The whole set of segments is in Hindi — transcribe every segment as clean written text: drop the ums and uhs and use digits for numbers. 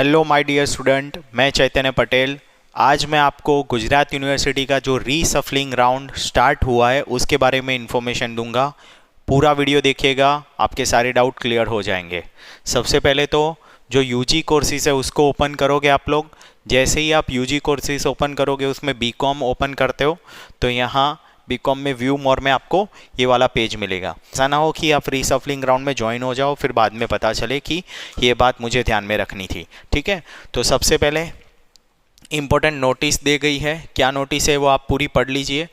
हेलो माय डियर स्टूडेंट, मैं चैतन्य पटेल। आज मैं आपको गुजरात यूनिवर्सिटी का जो रीसफलिंग राउंड स्टार्ट हुआ है उसके बारे में इंफॉर्मेशन दूंगा। पूरा वीडियो देखिएगा, आपके सारे डाउट क्लियर हो जाएंगे। सबसे पहले तो जो यूजी कोर्सेज है उसको ओपन करोगे आप लोग। जैसे ही आप यूजी कोर्सेज ओपन करोगे, उसमें बीकॉम ओपन करते हो तो यहाँ बीकॉम में व्यू मोर में आपको ये वाला पेज मिलेगा। ऐसा ना हो कि आप रीसफलिंग राउंड में ज्वाइन हो जाओ फिर बाद में पता चले कि ये बात मुझे ध्यान में रखनी थी। ठीक है, तो सबसे पहले इम्पोर्टेंट नोटिस दी गई है। क्या नोटिस है वो आप पूरी पढ़ लीजिए।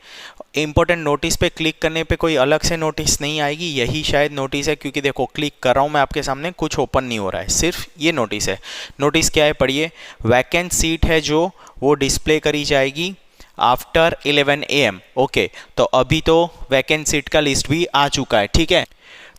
इम्पोर्टेंट नोटिस पे क्लिक करने पे कोई अलग से नोटिस नहीं आएगी, यही शायद नोटिस है, क्योंकि देखो क्लिक कर रहा हूँ मैं आपके सामने, कुछ ओपन नहीं हो रहा है, सिर्फ ये नोटिस है। नोटिस क्या है पढ़िए। वैकेंट सीट है जो वो डिस्प्ले करी जाएगी आफ्टर 11 AM। ओके, तो अभी तो वैकेंट सीट का लिस्ट भी आ चुका है। ठीक है,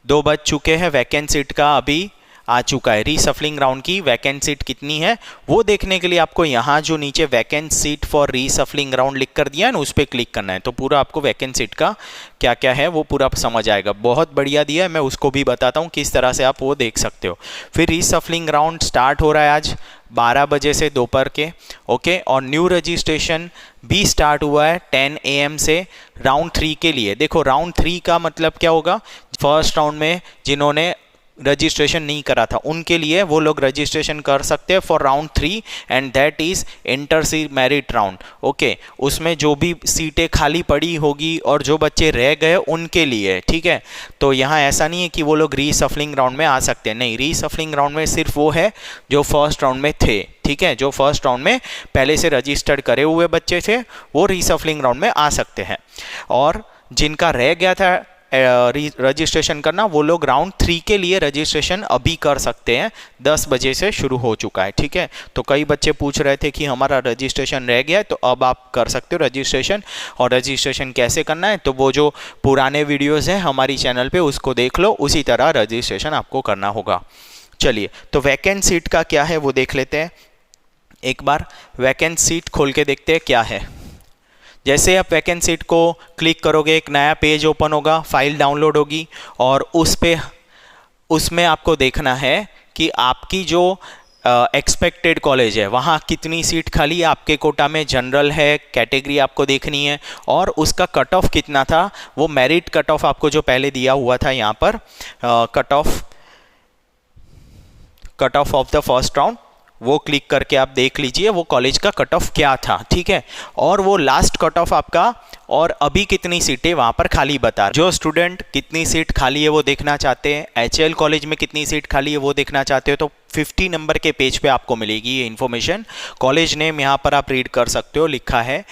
2 बज चुके हैं, वैकेंट सीट का अभी आ चुका है। रीसफलिंग राउंड की वैकेंट सीट कितनी है वो देखने के लिए आपको यहाँ जो नीचे वैकेंट सीट फॉर रीसफलिंग राउंड लिख कर दिया है ना, उस पर क्लिक करना है, तो पूरा आपको वैकेंट सीट का क्या क्या है वो पूरा समझ आएगा। बहुत बढ़िया दिया है, मैं उसको भी बताता हूँ किस तरह से आप वो देख सकते हो। फिर रीसफलिंग राउंड स्टार्ट हो रहा है आज 12 बजे से दोपहर के। ओके, और न्यू रजिस्ट्रेशन भी स्टार्ट हुआ है 10 AM से राउंड 3 के लिए। देखो राउंड 3 का मतलब क्या होगा, फर्स्ट राउंड में जिन्होंने रजिस्ट्रेशन नहीं करा था उनके लिए वो लोग रजिस्ट्रेशन कर सकते हैं for round 3 and that is inter se merit round. Okay, उसमें जो भी सीटें खाली पड़ी होगी और जो बच्चे रह गए उनके लिए। ठीक है, तो यहाँ ऐसा नहीं है कि वो लोग रीसफलिंग राउंड में आ सकते हैं, नहीं, रीसफलिंग राउंड में सिर्फ वो है जो फर्स्ट राउंड में थे। ठीक है, जो फर्स्ट राउंड में पहले से रजिस्टर्ड करे हुए बच्चे थे वो रीसफलिंग राउंड में आ सकते हैं, और जिनका रह गया था रजिस्ट्रेशन करना वो लोग राउंड 3 के लिए रजिस्ट्रेशन अभी कर सकते हैं। 10 बजे से शुरू हो चुका है। ठीक है, तो कई बच्चे पूछ रहे थे कि हमारा रजिस्ट्रेशन रह गया है, तो अब आप कर सकते हो रजिस्ट्रेशन। और रजिस्ट्रेशन कैसे करना है, तो वो जो पुराने वीडियोस हैं हमारी चैनल पे उसको देख लो, उसी तरह रजिस्ट्रेशन आपको करना होगा। चलिए, तो वैकेंट सीट का क्या है वो देख लेते हैं। एक बार वैकेंट सीट खोल के देखते हैं क्या है। जैसे आप वैकेंट सीट को क्लिक करोगे एक नया पेज ओपन होगा, फाइल डाउनलोड होगी, और उसमें आपको देखना है कि आपकी जो एक्सपेक्टेड कॉलेज है वहाँ कितनी सीट खाली है, आपके कोटा में जनरल है, कैटेगरी आपको देखनी है, और उसका कट ऑफ कितना था, वो मेरिट कट ऑफ आपको जो पहले दिया हुआ था यहाँ पर cut off of the first round, वो क्लिक करके आप देख लीजिए वो कॉलेज का कट ऑफ क्या था। ठीक है, और वो लास्ट कट ऑफ आपका और अभी कितनी सीटें वहाँ पर खाली बता रहे। जो स्टूडेंट कितनी सीट खाली है वो देखना चाहते हैं, HL कॉलेज में कितनी सीट खाली है वो देखना चाहते हो, तो 50 नंबर के पेज पे आपको मिलेगी ये इन्फॉर्मेशन। कॉलेज नेम यहाँ पर आप रीड कर सकते हो, लिखा है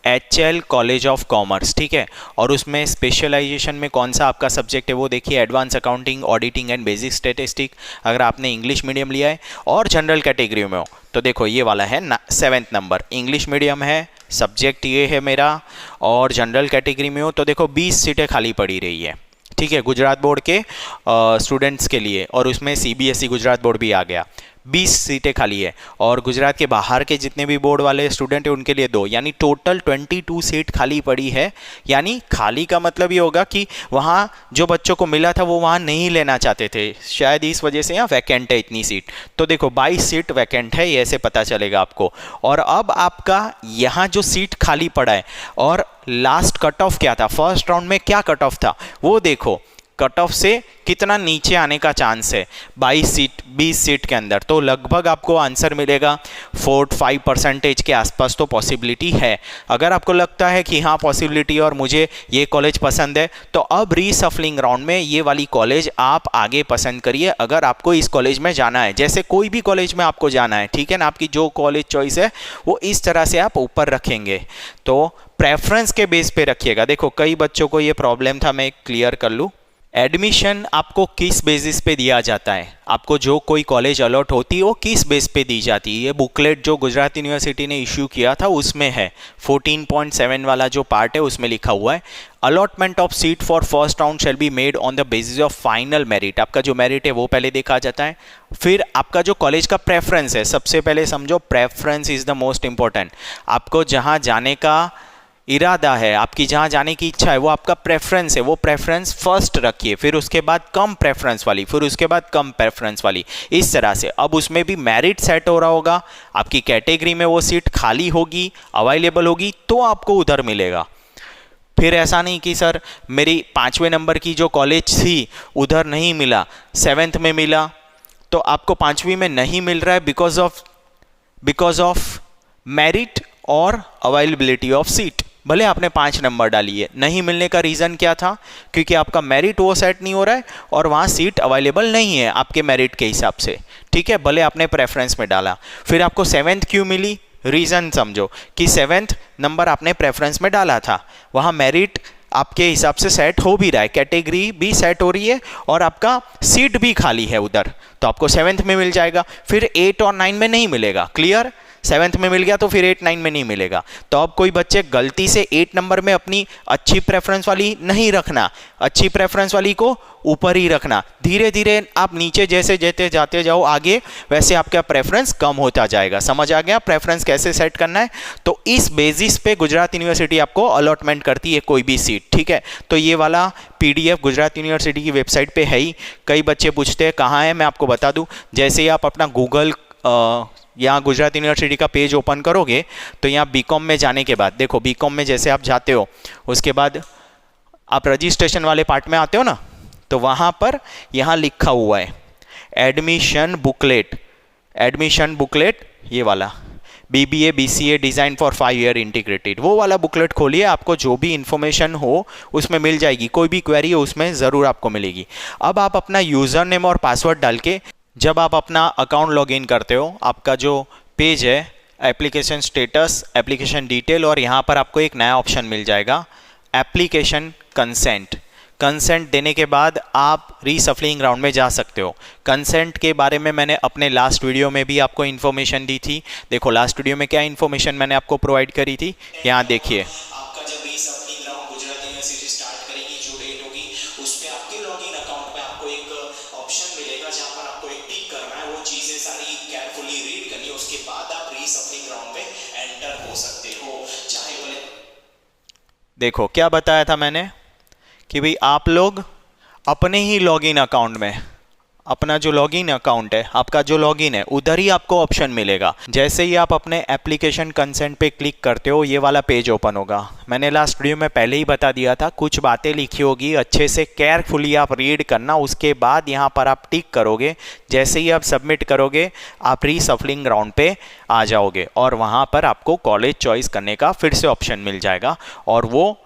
HL कॉलेज ऑफ कॉमर्स। ठीक है, और उसमें स्पेशलाइजेशन में कौन सा आपका सब्जेक्ट है वो देखिए, advance accounting, auditing and basic statistic अगर आपने इंग्लिश मीडियम लिया है, और जनरल कैटेगरी में हो तो देखो ये वाला है 7th नंबर, इंग्लिश मीडियम है, सब्जेक्ट ये है मेरा, और जनरल कैटेगरी में हो तो देखो 20 सीटें खाली पड़ी रही है। ठीक है, गुजरात बोर्ड के स्टूडेंट्स के लिए, और उसमें CBSE गुजरात बोर्ड भी आ गया, 20 सीटें खाली है, और गुजरात के बाहर के जितने भी बोर्ड वाले स्टूडेंट हैं उनके लिए 2, यानी टोटल 22 सीट खाली पड़ी है। यानी खाली का मतलब ये होगा कि वहाँ जो बच्चों को मिला था वो वहाँ नहीं लेना चाहते थे, शायद इस वजह से यहाँ वैकेंट है इतनी सीट। तो देखो 22 सीट वैकेंट है, ये ऐसे पता चलेगा आपको। और अब आपका यहाँ जो सीट खाली पड़ा है और लास्ट कट ऑफ क्या था, फर्स्ट राउंड में क्या कट ऑफ था वो देखो, कट ऑफ से कितना नीचे आने का चांस है 20 सीट के अंदर, तो लगभग आपको आंसर मिलेगा 4-5% के आसपास तो पॉसिबिलिटी है। अगर आपको लगता है कि हाँ पॉसिबिलिटी और मुझे ये कॉलेज पसंद है, तो अब रीसफलिंग राउंड में ये वाली कॉलेज आप आगे पसंद करिए अगर आपको इस कॉलेज में जाना है। जैसे कोई भी कॉलेज में आपको जाना है, ठीक है ना, आपकी जो कॉलेज चॉइस है वो इस तरह से आप ऊपर रखेंगे, तो प्रेफरेंस के बेस पे रखिएगा। देखो कई बच्चों को ये प्रॉब्लम था, मैं क्लियर कर लूँ। एडमिशन आपको किस बेसिस पे दिया जाता है, आपको जो कोई कॉलेज अलॉट होती है वो किस बेस पे दी जाती है। ये बुकलेट जो गुजरात यूनिवर्सिटी ने इश्यू किया था उसमें है 14.7 वाला जो पार्ट है उसमें लिखा हुआ है, allotment of seat for first round shall be made on the basis of final merit. आपका जो मेरिट है वो पहले देखा जाता है, फिर आपका जो कॉलेज का प्रेफरेंस है, सबसे पहले समझो preference is the most important. आपको जहाँ जाने का इरादा है, आपकी जहाँ जाने की इच्छा है, वो आपका प्रेफरेंस है, वो प्रेफरेंस फर्स्ट रखिए, फिर उसके बाद कम प्रेफरेंस वाली, फिर उसके बाद कम प्रेफरेंस वाली, इस तरह से। अब उसमें भी मेरिट सेट हो रहा होगा, आपकी कैटेगरी में वो सीट खाली होगी, अवेलेबल होगी, तो आपको उधर मिलेगा। फिर ऐसा नहीं कि सर मेरी 5वें नंबर की जो कॉलेज थी उधर नहीं मिला, 7th में मिला, तो आपको 5वीं में नहीं मिल रहा है बिकॉज ऑफ मेरिट और अवेलेबिलिटी ऑफ सीट। भले आपने 5 नंबर डाली है, नहीं मिलने का रीज़न क्या था? क्योंकि आपका मेरिट वो सेट नहीं हो रहा है और वहाँ सीट अवेलेबल नहीं है आपके मेरिट के हिसाब से, ठीक है, भले आपने प्रेफरेंस में डाला। फिर आपको 7th क्यों मिली? रीज़न समझो कि 7th नंबर आपने प्रेफरेंस में डाला था, वहाँ मेरिट आपके हिसाब से सेट हो भी रहा है, कैटेगरी भी सेट हो रही है और आपका सीट भी खाली है उधर, तो आपको 7th में मिल जाएगा। फिर 8 और 9 में नहीं मिलेगा, क्लियर? 7th में मिल गया तो फिर 8, 9 में नहीं मिलेगा। तो अब कोई बच्चे गलती से 8 नंबर में अपनी अच्छी प्रेफरेंस वाली नहीं रखना, अच्छी प्रेफरेंस वाली को ऊपर ही रखना। धीरे धीरे आप नीचे जैसे जैसे जाते जाओ आगे, वैसे आपका प्रेफरेंस कम होता जाएगा। समझ आ गया प्रेफरेंस कैसे सेट करना है? तो इस बेसिस पे गुजरात यूनिवर्सिटी आपको अलॉटमेंट करती है कोई भी सीट, ठीक है। तो ये वाला PDF गुजरात यूनिवर्सिटी की वेबसाइट पे है ही। कई बच्चे पूछते हैं कहाँ है, मैं आपको बता दूँ। जैसे ही आप अपना गूगल यहाँ गुजरात यूनिवर्सिटी का पेज ओपन करोगे तो यहाँ BCom में जाने के बाद, देखो BCom में जैसे आप जाते हो उसके बाद आप रजिस्ट्रेशन वाले पार्ट में आते हो ना, तो वहाँ पर यहाँ लिखा हुआ है एडमिशन बुकलेट, ये वाला BBA BCA design for 5 year integrated, वो वाला बुकलेट खोलिए, आपको जो भी इंफॉर्मेशन हो उसमें मिल जाएगी, कोई भी क्वेरी हो उसमें ज़रूर आपको मिलेगी। अब आप अपना यूज़र नेम और पासवर्ड डाल के जब आप अपना अकाउंट लॉगिन करते हो, आपका जो पेज है एप्लीकेशन स्टेटस, एप्लीकेशन डिटेल, और यहाँ पर आपको एक नया ऑप्शन मिल जाएगा एप्लीकेशन कंसेंट देने के बाद आप रीसफलिंग राउंड में जा सकते हो। कंसेंट के बारे में मैंने अपने लास्ट वीडियो में भी आपको इन्फॉर्मेशन दी थी। देखो लास्ट वीडियो में क्या इन्फॉर्मेशन मैंने आपको प्रोवाइड करी थी, यहाँ देखिए। आपका जब रीसफलिंग राउंड गुजरात यूनिवर्सिटी स्टार्ट करेगी, जो डेट होगी उस पे आपके लॉगिन अकाउंट में आपको एक ऑप्शन मिलेगा जहाँ पर आपको एक टिक करना है, वो चीज़ें सारी केयरफुली रीड करनी है, उसके बाद आप रीसफलिंग राउंड में एंटर हो सकते हो। चाहे बोले देखो क्या बताया था मैंने कि भाई आप लोग अपने ही लॉगिन अकाउंट में, अपना जो लॉगिन अकाउंट है, आपका जो लॉगिन है उधर ही आपको ऑप्शन मिलेगा। जैसे ही आप अपने एप्लीकेशन कंसेंट पे क्लिक करते हो ये वाला पेज ओपन होगा। मैंने लास्ट वीडियो में पहले ही बता दिया था, कुछ बातें लिखी होगी, अच्छे से केयरफुली आप रीड करना, उसके बाद यहाँ पर आप टिक करोगे। जैसे ही आप सबमिट करोगे आप रीसफलिंग राउंड पे आ जाओगे और वहाँ पर आपको कॉलेज चॉइस करने का फिर से ऑप्शन मिल जाएगा, और वो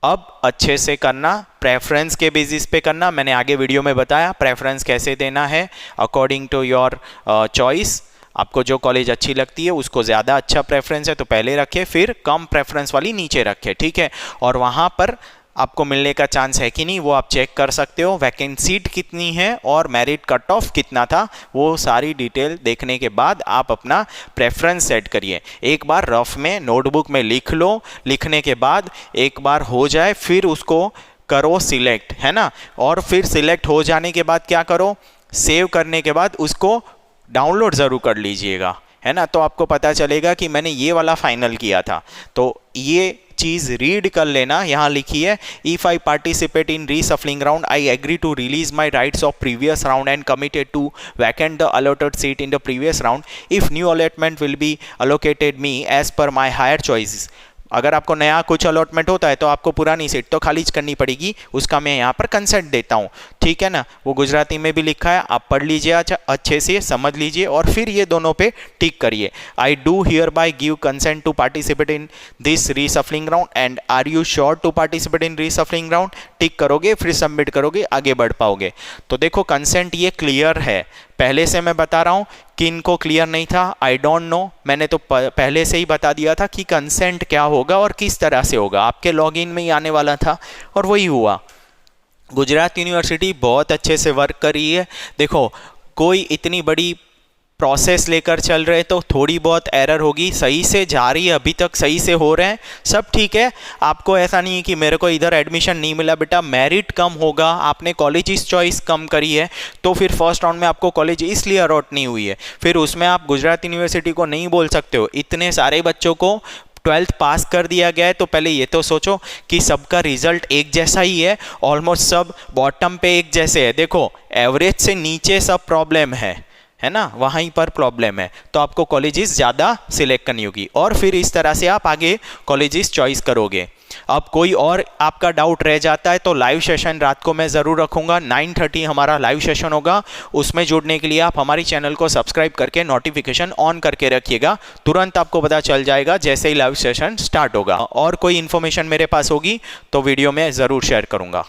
अब अच्छे से करना, प्रेफरेंस के बेसिस पे करना। मैंने आगे वीडियो में बताया प्रेफरेंस कैसे देना है, अकॉर्डिंग टू योर चॉइस। आपको जो कॉलेज अच्छी लगती है उसको ज़्यादा अच्छा प्रेफरेंस है तो पहले रखें, फिर कम प्रेफरेंस वाली नीचे रखें, ठीक है। और वहाँ पर आपको मिलने का चांस है कि नहीं वो आप चेक कर सकते हो। वैकेंट सीट कितनी है और मेरिट कट ऑफ कितना था, वो सारी डिटेल देखने के बाद आप अपना प्रेफरेंस सेट करिए। एक बार रफ में नोटबुक में लिख लो, लिखने के बाद एक बार हो जाए फिर उसको करो सिलेक्ट, है ना। और फिर सिलेक्ट हो जाने के बाद क्या करो, सेव करने के बाद उसको डाउनलोड ज़रूर कर लीजिएगा, है ना। तो आपको पता चलेगा कि मैंने ये वाला फाइनल किया था। तो ये चीज़ रीड कर लेना, यहाँ लिखी है if I participate in reshuffling round I agree to release my rights of previous round and committed to vacant the allotted seat in the previous round if new allotment will be allocated me as per my higher choices. अगर आपको नया कुछ अलॉटमेंट होता है तो आपको पुरानी सीट तो खाली करनी पड़ेगी, उसका मैं यहाँ पर कंसेंट देता हूँ, ठीक है ना। वो गुजराती में भी लिखा है, आप पढ़ लीजिए, अच्छा अच्छे से समझ लीजिए और फिर ये दोनों पे टिक करिए। I do hereby give consent to participate in this reshuffling round and are you sure to participate in reshuffling round. Tick करोगे फिर सबमिट करोगे, आगे बढ़ पाओगे। तो देखो कंसेंट ये क्लियर है, पहले से मैं बता रहा हूँ। किन को क्लियर नहीं था आई डोंट नो, मैंने तो पहले से ही बता दिया था कि कंसेंट क्या होगा और किस तरह से होगा, आपके लॉगिन में ही आने वाला था और वही हुआ। गुजरात यूनिवर्सिटी बहुत अच्छे से वर्क कर रही है। देखो कोई इतनी बड़ी प्रोसेस लेकर चल रहे तो थोड़ी बहुत एरर होगी, सही से जा रही है, अभी तक सही से हो रहे हैं, सब ठीक है। आपको ऐसा नहीं है कि मेरे को इधर एडमिशन नहीं मिला, बेटा मेरिट कम होगा, आपने कॉलेज चॉइस कम करी है तो फिर फर्स्ट राउंड में आपको कॉलेज इसलिए अलॉट नहीं हुई है, फिर उसमें आप गुजरात यूनिवर्सिटी को नहीं बोल सकते हो। इतने सारे बच्चों को 12th पास कर दिया गया है तो पहले ये तो सोचो कि सबका रिजल्ट एक जैसा ही है, ऑलमोस्ट सब बॉटम पे एक जैसे है। देखो एवरेज से नीचे सब प्रॉब्लम है ना, वहीं पर प्रॉब्लम है, तो आपको कॉलेजेस ज़्यादा सिलेक्ट करनी होगी और फिर इस तरह से आप आगे कॉलेजेस चॉइस करोगे। अब कोई और आपका डाउट रह जाता है तो लाइव सेशन रात को मैं ज़रूर रखूँगा, 9:30 हमारा लाइव सेशन होगा। उसमें जुड़ने के लिए आप हमारी चैनल को सब्सक्राइब करके नोटिफिकेशन ऑन करके रखिएगा, तुरंत आपको पता चल जाएगा जैसे ही लाइव सेशन स्टार्ट होगा। और कोई इन्फॉर्मेशन मेरे पास होगी तो वीडियो में ज़रूर शेयर करूँगा।